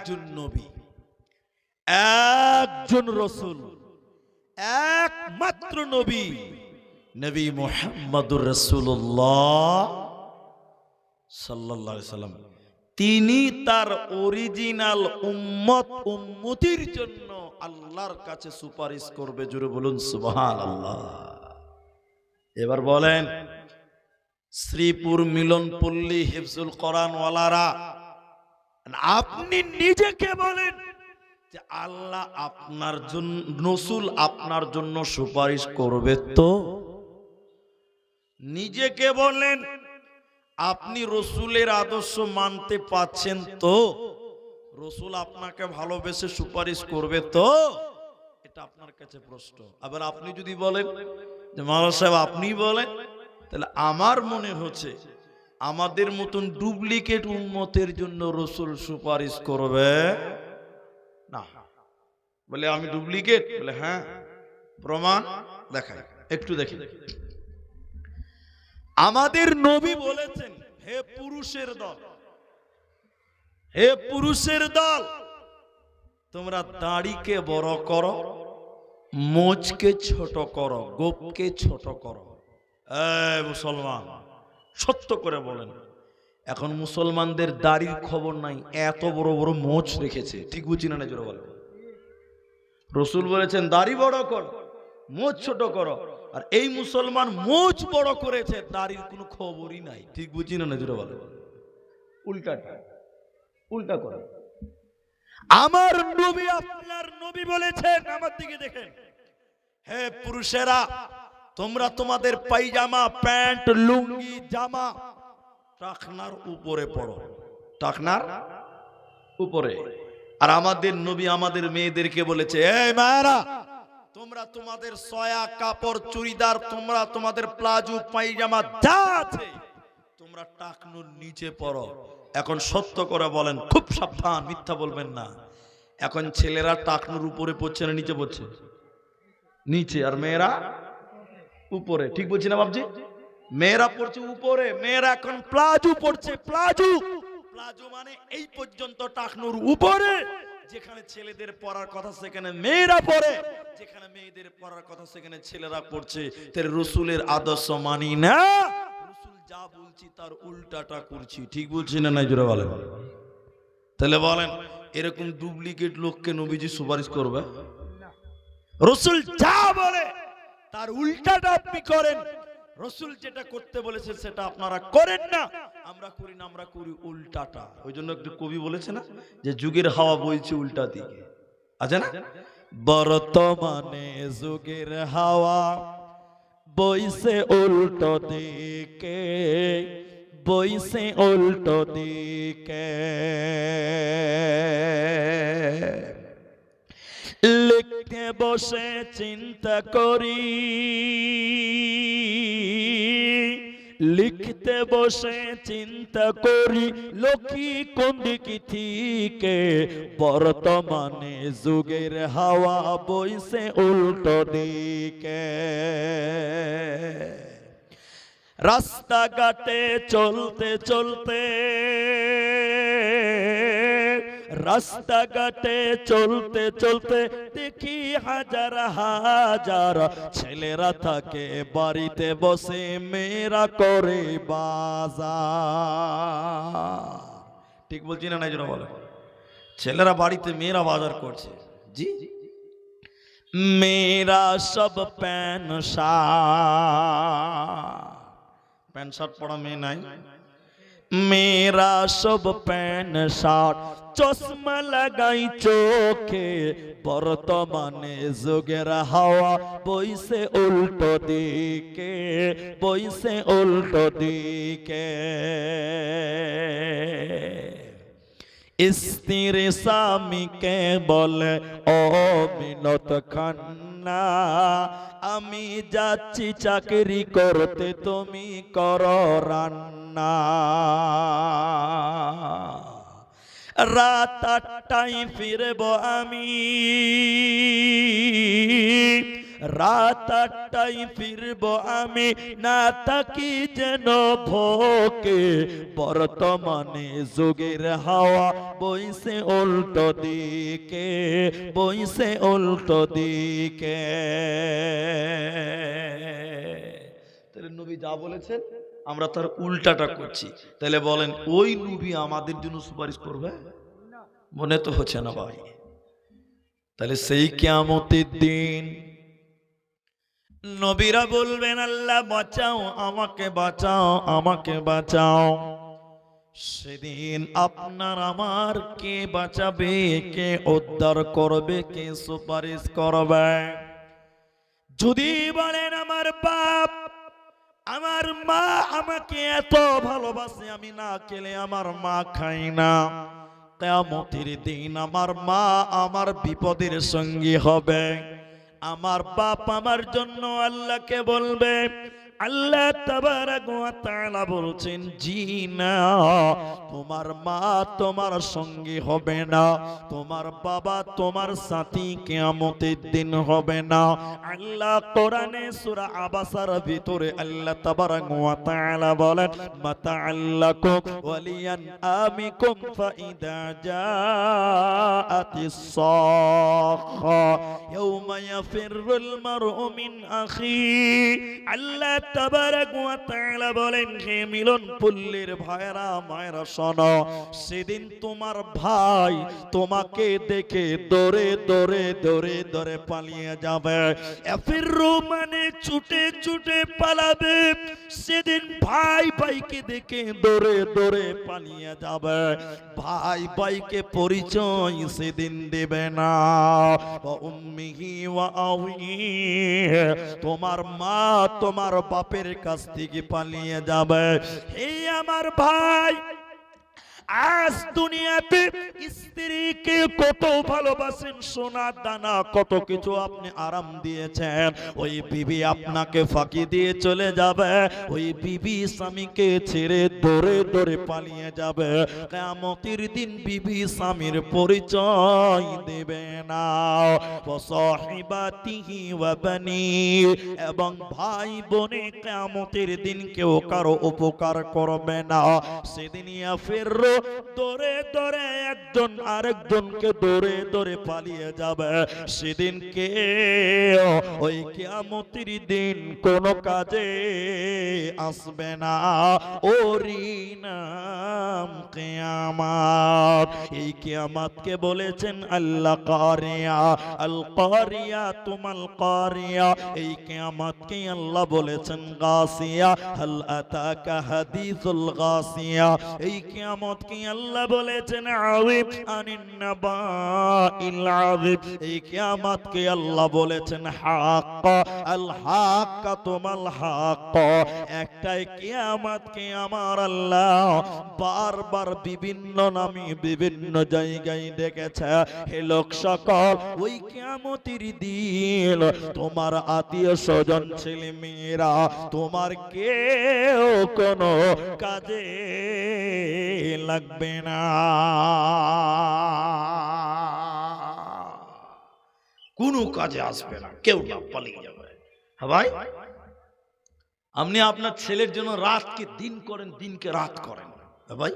একজন নবী, একজন রসুল, একমাত্র নবী, নবী মুহাম্মদুর রাসূলুল্লাহ সাল্লাল্লাহু আলাইহি সাল্লাম। তিনি তার অরিজিনাল উম্মতির জন্য আল্লাহর কাছে সুপারিশ করবে। জোরে বলুন সুবহানাল্লাহ। এবার বলেন, শ্রীপুর মিলনপল্লী হিফজুল কোরআন ওয়ালারা, আপনি নিজেকে বলেন যে আল্লাহ আপনার জন্য, রাসূল আপনার জন্য সুপারিশ করবে তো? নিজেকে বলেন, আপনি রসুলের আদর্শ মানতে পাচ্ছেন তো? রসুল আপনাকে ভালোবেসে সুপারিশ করবে তো? এটা আপনার কাছে প্রশ্ন। আবার আপনি যদি বলেন যে মাওলানা সাহেব আপনি বলেন, তাহলে আমার মনে হচ্ছে আমাদের মতন ডুপ্লিকেট উম্মতের জন্য রসুল সুপারিশ করবে না। বলে আমি ডুপ্লিকেট? বলে হ্যাঁ, প্রমাণ দেখায়, একটু দেখি। আমাদের নবী বলেছেন, হে পুরুষের দল, হে পুরুষের দল, তোমরা দাড়িকে বড় করো, মোচকে ছোট করো, গোপকে ছোট করো। এই মুসলমান, সত্য করে বলেন, এখন মুসলমানদের দাড়ির খবর নাই, এত বড় বড় মোচ রেখেছে। ঠিক বুঝি না? জোরে বলেন। রসুল বলেছেন দাড়ি বড় করো, মোচ ছোট করো, আর এই মুসলমান মোচ বড় করেছে, দাড়ির কোনো খবরই নাই। ঠিক বুঝি না? জোরে বলেন। উল্টাটা, উল্টা করে। আমার নবী, আপনার নবী বলেছেন, আমার দিকে দেখেন, হে পুরুষেরা, তোমরা তোমাদের পায়জামা, প্যান্ট, লুঙ্গি, জামা টাকনার উপরে পরো, টাকনার উপরে। আর আমাদের নবী আমাদের মেয়েদেরকে বলেছে, এই মায়েরা, তোমরা তোমাদের সয়া কাপড়, চুড়িদার, তোমরা তোমাদের প্লাজো, পায়জামা যা আছে তোমরা টাকনুর নিচে পরো। এখন সত্য করে বলেন, খুব সাবধান, মিথ্যা বলবেন না। এখন ছেলেরা টাকনুর উপরে পড়ছে না নিচে পড়ছে? নিচে। আর মেয়েরা উপরে। ঠিক বলছি না বাবজি? মেয়েরা পড়ছে উপরে, মেয়েরা এখন প্লাজো পড়ছে। প্লাজো, প্লাজো মানে এই পর্যন্ত টাকনুর উপরে। যেখানে ছেলেদের পড়ার কথা সেখানে মেয়েরা পড়ে, যেখানে মেয়েদের পড়ার কথা সেখানে ছেলেরা পড়ছে। তার রসুলের আদর্শ মানি না, রসুল যা বলছি তার উল্টাটা করছি। ঠিক বলছি না? নাই জোরে বলেন। তাহলে বলেন, এরকম ডুপ্লিকেট লোককে নবীজি সুপারিশ করবে? রসুল যা বলে তার উল্টাটা আপনি করেন। রসুল যেটা করতে বলেছে সেটা আপনারা করেন না, আমরা করি না, আমরা করি উল্টাটা। ওই জন্য একটু কবি বলেছে না যে যুগের হাওয়া বইছে উল্টা দিকে, আছে না? বর্তমানে যুগের হাওয়া বইছে উল্টো দিকে, বইছে উল্টো দিকে। লিখতে বসে চিন্তা করি, লিখতে বসে চিন্তা করি, লোকি কোন দিকে থেকে। বর্তমানে যুগের হাওয়া বইছে উল্টো দিকে। রাস্তাঘাটে চলতে চলতে, রাস্তাঘাটে চলতে চলতে দেখি হাজার হাজার ছেলেরা থাকে বাড়িতে বসে, মেয়েরা করে বাজার। ঠিক বলছি না? নাই জন্য বলে, ছেলেরা বাড়িতে, মেয়েরা বাজার করছে। জি, মেয়েরা সব প্যান্ট শার্ট, প্যান্ট শার্ট পরা মেয়ে নাই। মেয়েরা সব প্যান্ট শার্ট, চশমা লাগাই চোখে। বর্তমানে যুগের হাওয়া বইছে উল্টো দিকে, বইছে উল্টো দিকে। স্ত্রী স্বামীকে বলে, ও মিনত খান্না, আমি যাচ্ছি চাকরি করতে, তুমি করো রান্না। রাত 8টায় ফিরব আমি, রাত 8টায় ফিরব আমি, না থাকি যেন ভোকে। বর্তমানে যুগের হাওয়া বইছে উল্টো দিকে, বইছে উল্টো দিকে। তাহলে নবী যা বলেছেন আমরা তার উল্টাটা করছি, তাহলে বলেন ওই নবী আমাদের জন্য সুপারিশ করবে? মনে তো হচ্ছে না ভাই। তাহলে সেই কিয়ামতের দিন নবীরা বলবেন আল্লাহ বাঁচাও, আমাকে বাঁচাও, আমাকে বাঁচাও। সেদিন আপনার আমার কে বাঁচাবে, কে উদ্ধার করবে, কে সুপারিশ করবে? যদি বলেন আমার বাপ, আমার মা আমাকে এত ভালোবাসে, আমি না খেলে আমার মা খাই না, কিয়ামতের দিন আমার মা আমার বিপদের সঙ্গী হবে। আমার বাপ আমার জন্য আল্লাহকে বলবে, আল্লাহ তাবারাক ওয়া তাআলা বলছেন জি না, তোমার মা তোমার সঙ্গী হবে না, তোমার বাবা তোমার সাথী কিয়ামতের দিন হবে না। আল্লাহ কোরআনে সূরা আবাসার ভিতরে আল্লাহ তাবারাক ওয়া তাআলা বলেন, মাতাআল্লাকুম ওয়ালিয়ান আমিকুম ফাইদা জাআতিস সাখা ইয়াওমা ইয়াফিরুল মারউ মিন আখি। আল্লাহ তাবারাক ওয়া তাআলা বলেন, হে মিলন পল্লীর ভাইরা মায়েরা শোনো, সেদিন তোমার ভাই তোমাকে দেখে দৌড়ে দৌড়ে দৌড়ে দৌড়ে পালিয়ে যাবে। এফিরু মানে ছুটে ছুটে পালাবে। সেদিন ভাই ভাইকে দেখে দৌড়ে দৌড়ে পালিয়ে যাবে। ভাই ভাইকে পরিচয় সেদিন দেবে না। ওয়া উম্মিহি ওয়া আবিহি, তোমার মা তোমার বাপের কাছ থেকে পালিয়ে যাবে। হে আমার ভাই, আজ দুনিয়াতে স্ত্রীকে কত ভালোবাসেন, সোনা দানা কত কিছু আপনি আরাম দিয়েছেন, ওই বিবি আপনাকে ফাঁকি দিয়ে চলে যাবে। ওই বিবি স্বামীকে ছেড়ে দৌড়ে দৌড়ে পালিয়ে যাবে। কিয়ামতের দিন বিবি স্বামীর পরিচয় দেবে না। ওয়া সাহিবাতিহি ওয়া বানি, এবং ভাই বোনে কিয়ামতের দিন কেউ কারো উপকার করবে না। সেদিন ইয়াফিরু, দৌড়ে দৌড়ে একজন আরেকজনকে দৌড়ে দৌড়ে পালিয়ে যাবে। সেদিন কে ওই কিয়ামতের দিন কোন কাজে আসবে না। ওরি নাম কিয়ামত। এই কিয়ামতকে বলেছেন আল্লাহ কারিয়া, আল কারিয়া তুমাল কারিয়া। এই কিয়ামতকে আল্লাহ বলেছেন গাসিয়া, হাল আতাকা হাদিসুল গাসিয়া। এই কিয়ামত কি আল্লাহ বলেছেন আযীব আনিন নাবাইল আযীব। এই কিয়ামত কি আল্লাহ বলেছেন হাক্ক, আল হাক্ক তুমাল হাক্ক। একটাই কিয়ামত কি আমার আল্লাহ বারবার বিভিন্ন নামে বিভিন্ন জায়গায় ডেকেছে। হে লোক সকল, ওই কিয়ামতের দিন তোমার আত্মীয় স্বজন ছেলে মেয়েরা তোমার কেউ কোনো কাজে লাগবে না। কোনো কাজে আসবে না, কেউ না, পালিয়ে যাবে। হ্যাঁ ভাই, আপনি আপনার ছেলের জন্য রাতকে দিন করেন, দিনকে রাত করেন। হ্যাঁ ভাই,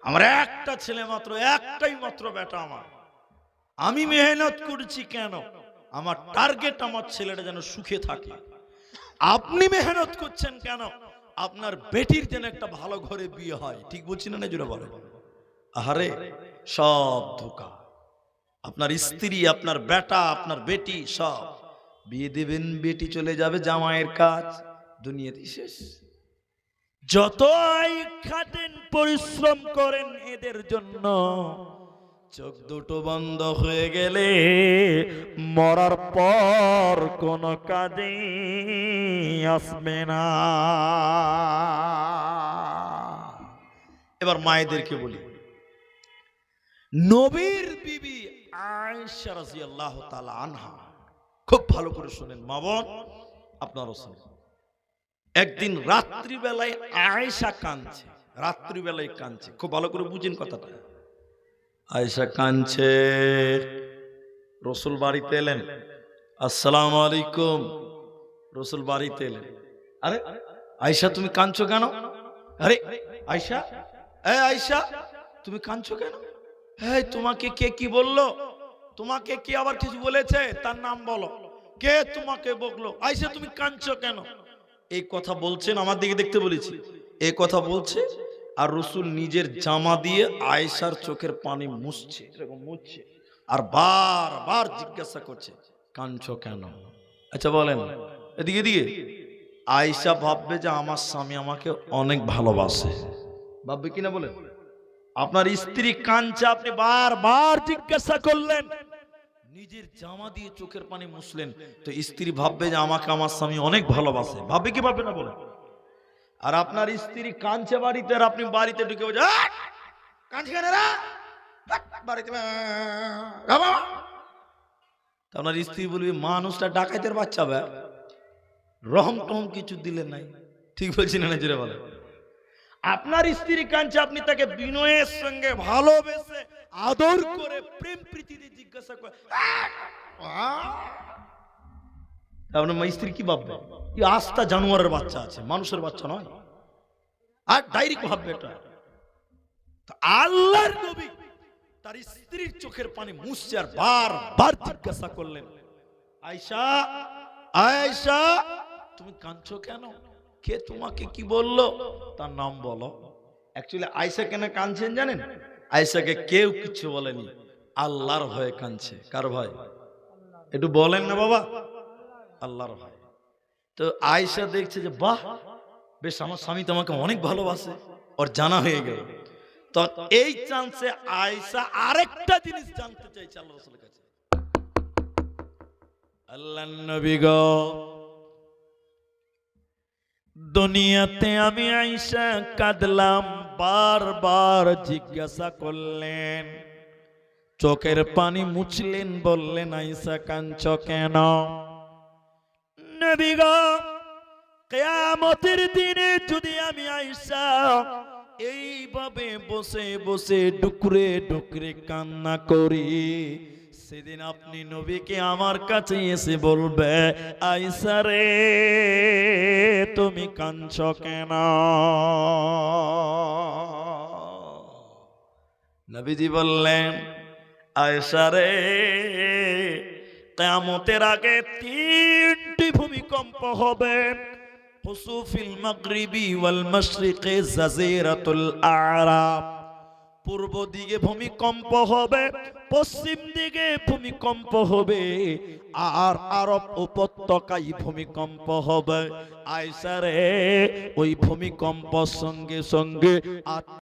আমার একটা ছেলে মাত্র, একটাই মাত্র বেটা আমার। আমি মেহনত করছি কেন? আমার টার্গেট আমার ছেলেটা যেন সুখে থাকে। আপনি মেহনত করছেন কেন? আপনার বেটির যেন একটা ভালো ঘরে বিয়ে হয়। ঠিক বলছি না? জোরে বলে। আহারে, সব ধোঁকা। আপনার স্ত্রী, আপনার বেটা, আপনার বেটি সব বিয়ে দেবেন, বেটি চলে যাবে জামাইয়ের কাজ, দুনিয়াতে শেষ। যতই খাটেন পরিশ্রম করেন এদের জন্য, চোখ দুটো বন্ধ হয়ে গেলে মরার পর কোন কাজে আসবে না। এবার মায়েদেরকে বলি, নবীর বিবি আয়েশা রাদিয়াল্লাহু তাআলা আনহা, খুব ভালো করে শুনেন মা বোন, আপনারও শুনেন। একদিন রাত্রিবেলায় আয়েশা কাঁদছে, রাত্রিবেলায় কাঁদছে, খুব ভালো করে বুঝেন কথাটা। আয়েশা কাঁদছে, রাসূল বাড়িতে এলেন, আসসালামু আলাইকুম। রসুল বাড়িতে এলেন। আরে আয়েশা তুমি কাঁদছো কেন? আরে আয়েশা, এই আয়েশা তুমি কাঁদছো কেন? এই তোমাকে কে কি বললো? তোমাকে কে আবার কিছু বলেছে? তার নাম বলো। কে তোমাকে বকলো? আয়েশা তুমি কাঁদছো কেন? এই কথা বলছেন, আমার দিকে দেখতে বলেছি। এই কথা বলছে আর রসুল নিজের জামা দিয়ে আয়েশার চোখের পানি মুছছে, এরকম মুছছে আর বারবার জিজ্ঞাসা করছে কাঁদছো কেন? আচ্ছা বলেন, এদিকে এদিকে আয়েশা ভাববে যে আমার স্বামী আমাকে অনেক ভালোবাসে, ভাববে কিনা বলেন? আপনার স্ত্রী কাঁদছে, আপনি বারবার জিজ্ঞাসা করলেন, নিজের জামা দিয়ে চোখের পানি মুছলেন, তো স্ত্রী ভাববে যে আমাকে আমার স্বামী অনেক ভালোবাসে, ভাববে কি ভাববে না বলেন? আর আপনার স্ত্রী কাঁদছে বাড়িতে, আর আপনি বাড়িতে ঢুকে বলছেন কাঁদছে কেন রে? বাড়িতে আপনার স্ত্রী বলবে মানুষটা ডাকাইতের বাচ্চা বে, রহম টহম কিছু দিলে নাই। ঠিক বলছি না জোরে বলে? আপনার স্ত্রী কাঁদছে, আপনি তাকে বিনয়ের সঙ্গে ভালোবেসে আদর করে প্রেম প্রীতিতে জিজ্ঞাসা করে আপনার স্ত্রী কি ভাববে? কি আস্তা জানোয়ারের বাচ্চা আছে, মানুষের বাচ্চা নয়। আর ডাইরেক্ট ভাববে এটা। আল্লাহর নবী তার স্ত্রীর চোখের পানি মুছছে আর বারবার জিজ্ঞাসা করলেন আয়েশা, আয়েশা তুমি কাঁদছো কেন? কে তোমাকে কি বললো? তার নাম বলো। অ্যাকচুয়ালি আয়েশা কেন কাঁদছেন জানেন? আয়েশাকে কেউ কিছু বলেনি, আল্লাহর ভয়ে কাঁদছে। কার ভয়? একটু বলেন না বাবা। আল্লাহর ভয়। তো আয়েশা দেখছে যে বাহ, বেশ আমার স্বামী তোমাকে অনেক ভালোবাসে, ওর জানা হয়ে গেল। তো এই চান্সে আয়েশা আরেকটা জিনিস জানতে চাইছে আল্লাহ রাসূলের কাছে। আল্লাহর নবী গো, দুনিয়াতে আমি আয়েশা কাঁদলাম, বারবার জিজ্ঞাসা করলেন, চোখের পানি মুছলেন, বললেন আয়েশা কাঁদছো কেন? নবী গো, কিয়ামতের দিনে যদি আমি আয়েশা এইভাবে বসে বসে ডুকরে ডুকরে কান্না করি, সেদিন আপনি নবীকে আমার কাছে এসে বলবে আয়েশা রে তুমি কাঁদছো কেন? নবীজি বললেন আয়েশা রে, কিয়ামতের আগে তিনটি ভূমিকম্প হবে। খুসুফিল মাগরিবি ওয়াল মাশরিকি জাজিরাতুল আরাব। পূর্ব দিকে ভূমিকম্প হবে, পশ্চিম দিকে ভূমিকম্প হবে, আর আরব উপত্যকায় ভূমিকম্প হবে। আয়েশা রে, ওই ভূমিকম্প সঙ্গে সঙ্গে